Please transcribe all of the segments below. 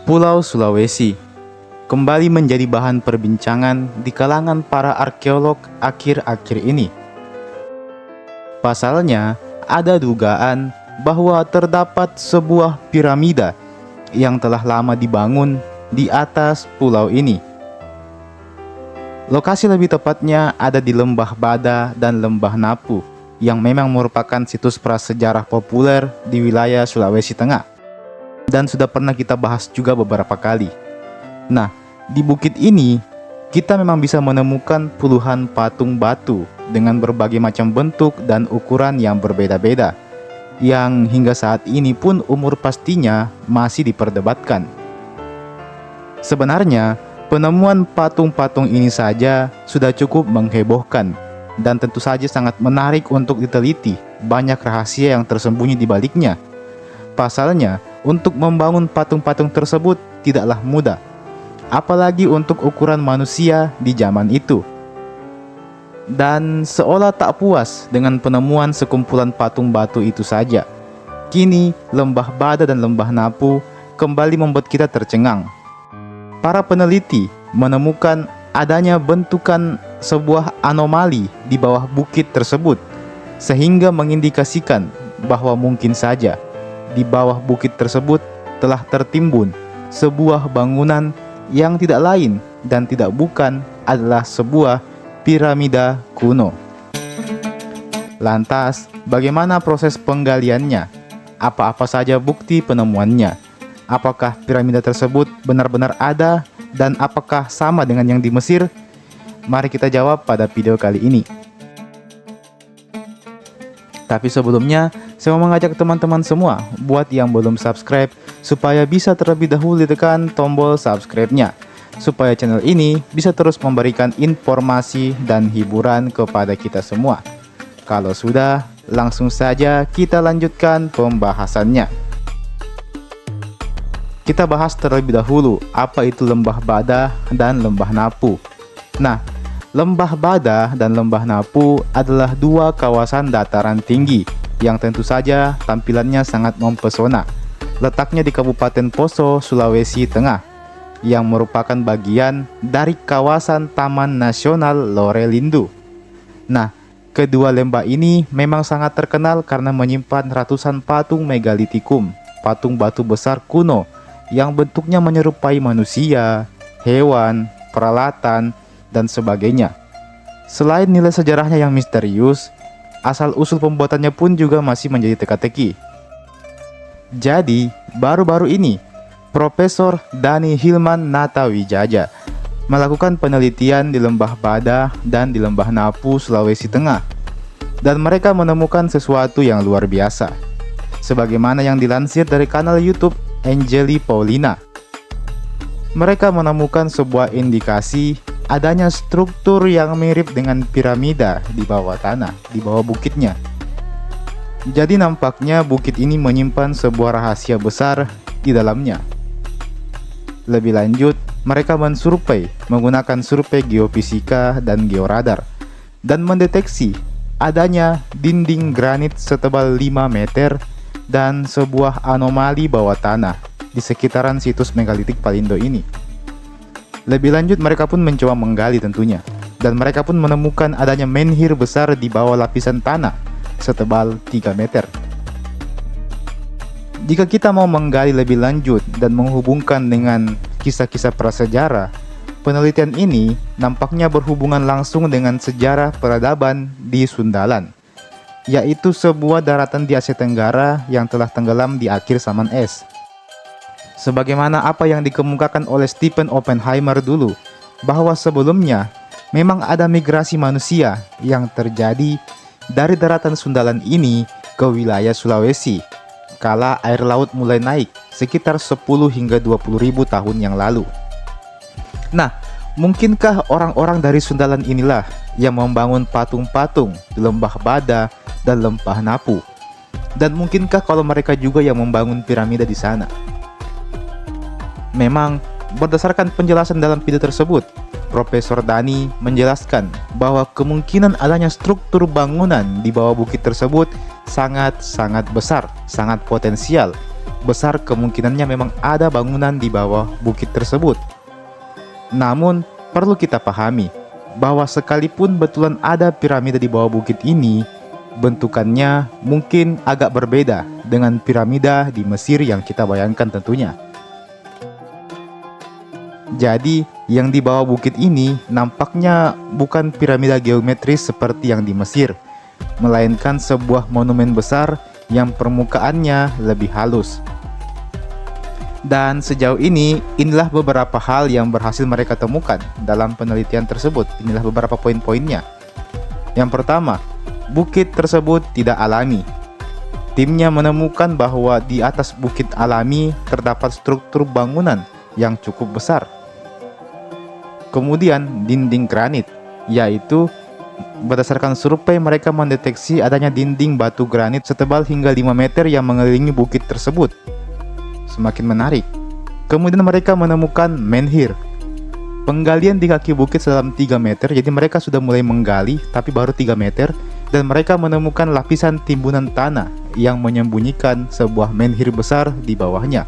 Pulau Sulawesi kembali menjadi bahan perbincangan di kalangan para arkeolog akhir-akhir ini. Pasalnya, ada dugaan bahwa terdapat sebuah piramida yang telah lama dibangun di atas pulau ini. Lokasi lebih tepatnya ada di Lembah Bada dan Lembah Napu, yang memang merupakan situs prasejarah populer di wilayah Sulawesi Tengah, dan sudah pernah kita bahas juga beberapa kali. Nah, di bukit ini kita memang bisa menemukan puluhan patung batu dengan berbagai macam bentuk dan ukuran yang berbeda-beda, yang hingga saat ini pun umur pastinya masih diperdebatkan. Sebenarnya, penemuan patung-patung ini saja sudah cukup menghebohkan dan tentu saja sangat menarik untuk diteliti. Banyak rahasia yang tersembunyi di baliknya. Pasalnya, untuk membangun patung-patung tersebut tidaklah mudah, apalagi untuk ukuran manusia di zaman itu. Dan seolah tak puas dengan penemuan sekumpulan patung batu itu saja, kini Lembah Bada dan Lembah Napu kembali membuat kita tercengang. Para peneliti menemukan adanya bentukan sebuah anomali di bawah bukit tersebut, sehingga mengindikasikan bahwa mungkin saja di bawah bukit tersebut telah tertimbun sebuah bangunan yang tidak lain dan tidak bukan adalah sebuah piramida kuno. Lantas, bagaimana proses penggaliannya? Apa-apa saja bukti penemuannya? Apakah piramida tersebut benar-benar ada dan apakah sama dengan yang di Mesir? Mari kita jawab pada video kali ini. Tapi sebelumnya, saya mau mengajak teman-teman semua buat yang belum subscribe supaya bisa terlebih dahulu tekan tombol subscribe-nya, supaya channel ini bisa terus memberikan informasi dan hiburan kepada kita semua. Kalau sudah, langsung saja kita lanjutkan pembahasannya. Kita bahas terlebih dahulu apa itu Lembah Bada dan Lembah Napu. Nah, Lembah Bada dan Lembah Napu adalah dua kawasan dataran tinggi yang tentu saja tampilannya sangat mempesona. Letaknya di Kabupaten Poso, Sulawesi Tengah, yang merupakan bagian dari kawasan Taman Nasional Lore-Lindu. Nah, kedua lembah ini memang sangat terkenal karena menyimpan ratusan patung megalitikum, patung batu besar kuno yang bentuknya menyerupai manusia, hewan, peralatan, dan sebagainya. Selain nilai sejarahnya yang misterius, asal-usul pembuatannya pun juga masih menjadi teka-teki. Jadi, baru-baru ini, Profesor Dani Hilman Natawijaja melakukan penelitian di Lembah Bada dan di Lembah Napu, Sulawesi Tengah, dan mereka menemukan sesuatu yang luar biasa. Sebagaimana yang dilansir dari kanal YouTube Angeli Paulina, mereka menemukan sebuah indikasi adanya struktur yang mirip dengan piramida di bawah tanah, di bawah bukitnya. Jadi nampaknya bukit ini menyimpan sebuah rahasia besar di dalamnya. Lebih lanjut, mereka mensurvei menggunakan survei geofisika dan georadar dan mendeteksi adanya dinding granit setebal 5 meter dan sebuah anomali bawah tanah di sekitaran situs megalitik Palindo ini. Lebih lanjut, mereka pun mencoba menggali tentunya, dan mereka pun menemukan adanya menhir besar di bawah lapisan tanah setebal 3 meter. Jika kita mau menggali lebih lanjut dan menghubungkan dengan kisah-kisah prasejarah, penelitian ini nampaknya berhubungan langsung dengan sejarah peradaban di Sundaland, yaitu sebuah daratan di Asia Tenggara yang telah tenggelam di akhir zaman es. Sebagaimana apa yang dikemukakan oleh Stephen Oppenheimer dulu, bahwa sebelumnya memang ada migrasi manusia yang terjadi dari daratan Sundaland ini ke wilayah Sulawesi kala air laut mulai naik sekitar 10 hingga 20 ribu tahun yang lalu. Nah, mungkinkah orang-orang dari Sundaland inilah yang membangun patung-patung di Lembah Bada dan Lembah Napu? Dan mungkinkah kalau mereka juga yang membangun piramida di sana? Memang, berdasarkan penjelasan dalam video tersebut, Profesor Dani menjelaskan bahwa kemungkinan adanya struktur bangunan di bawah bukit tersebut sangat-sangat besar, sangat potensial, besar kemungkinannya memang ada bangunan di bawah bukit tersebut. Namun, perlu kita pahami bahwa sekalipun betulan ada piramida di bawah bukit ini, bentukannya mungkin agak berbeda dengan piramida di Mesir yang kita bayangkan tentunya. Jadi, yang di bawah bukit ini nampaknya bukan piramida geometris seperti yang di Mesir, melainkan sebuah monumen besar yang permukaannya lebih halus. Dan sejauh ini, inilah beberapa hal yang berhasil mereka temukan dalam penelitian tersebut. Inilah beberapa poin-poinnya. Yang pertama, bukit tersebut tidak alami. Timnya menemukan bahwa di atas bukit alami terdapat struktur bangunan yang cukup besar. Kemudian dinding granit, yaitu berdasarkan survei mereka mendeteksi adanya dinding batu granit setebal hingga 5 meter yang mengelilingi bukit tersebut. Semakin menarik. Kemudian mereka menemukan menhir, penggalian di kaki bukit sedalam 3 meter, jadi mereka sudah mulai menggali tapi baru 3 meter, dan mereka menemukan lapisan timbunan tanah yang menyembunyikan sebuah menhir besar di bawahnya.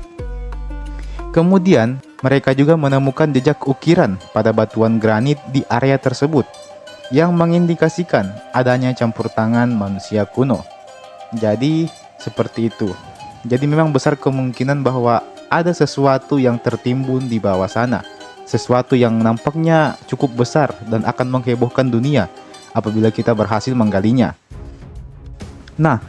Kemudian mereka juga menemukan jejak ukiran pada batuan granit di area tersebut yang mengindikasikan adanya campur tangan manusia kuno. Jadi seperti itu. Jadi memang besar kemungkinan bahwa ada sesuatu yang tertimbun di bawah sana, sesuatu yang nampaknya cukup besar dan akan menghebohkan dunia apabila kita berhasil menggalinya. Nah,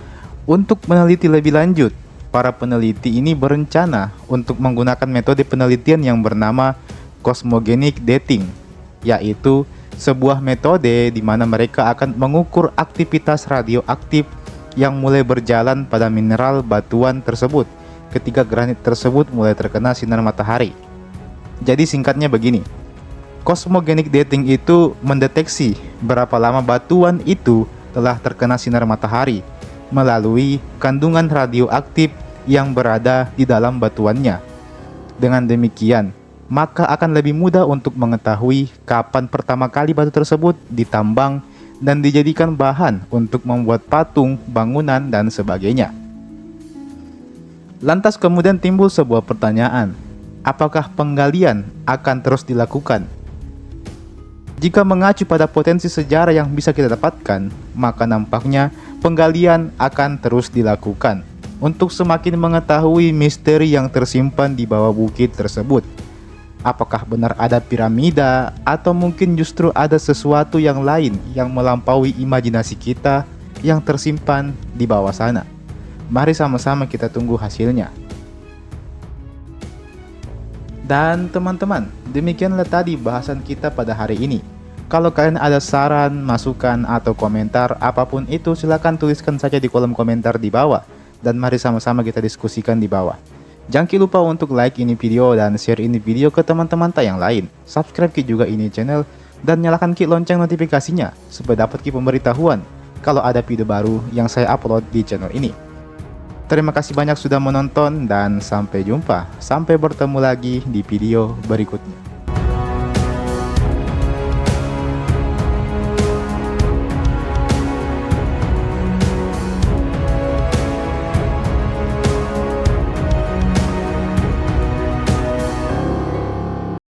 untuk meneliti lebih lanjut, para peneliti ini berencana untuk menggunakan metode penelitian yang bernama cosmogenic dating, yaitu sebuah metode di mana mereka akan mengukur aktivitas radioaktif yang mulai berjalan pada mineral batuan tersebut ketika granit tersebut mulai terkena sinar matahari. Jadi singkatnya begini, cosmogenic dating itu mendeteksi berapa lama batuan itu telah terkena sinar matahari melalui kandungan radioaktif yang berada di dalam batuannya. Dengan demikian, maka akan lebih mudah untuk mengetahui kapan pertama kali batu tersebut ditambang dan dijadikan bahan untuk membuat patung, bangunan, dan sebagainya. Lantas kemudian timbul sebuah pertanyaan, apakah penggalian akan terus dilakukan? Jika mengacu pada potensi sejarah yang bisa kita dapatkan, maka nampaknya penggalian akan terus dilakukan untuk semakin mengetahui misteri yang tersimpan di bawah bukit tersebut. Apakah benar ada piramida, atau mungkin justru ada sesuatu yang lain yang melampaui imajinasi kita yang tersimpan di bawah sana? Mari sama-sama kita tunggu hasilnya. Dan teman-teman, demikianlah tadi bahasan kita pada hari ini. Kalau kalian ada saran, masukan, atau komentar apapun itu, silakan tuliskan saja di kolom komentar di bawah. Dan mari sama-sama kita diskusikan di bawah. Jangan lupa untuk like ini video dan share ini video ke teman-teman yang lain. Subscribe juga ini channel dan nyalakan lonceng notifikasinya supaya dapat pemberitahuan kalau ada video baru yang saya upload di channel ini. Terima kasih banyak sudah menonton dan sampai jumpa. Sampai bertemu lagi di video berikutnya.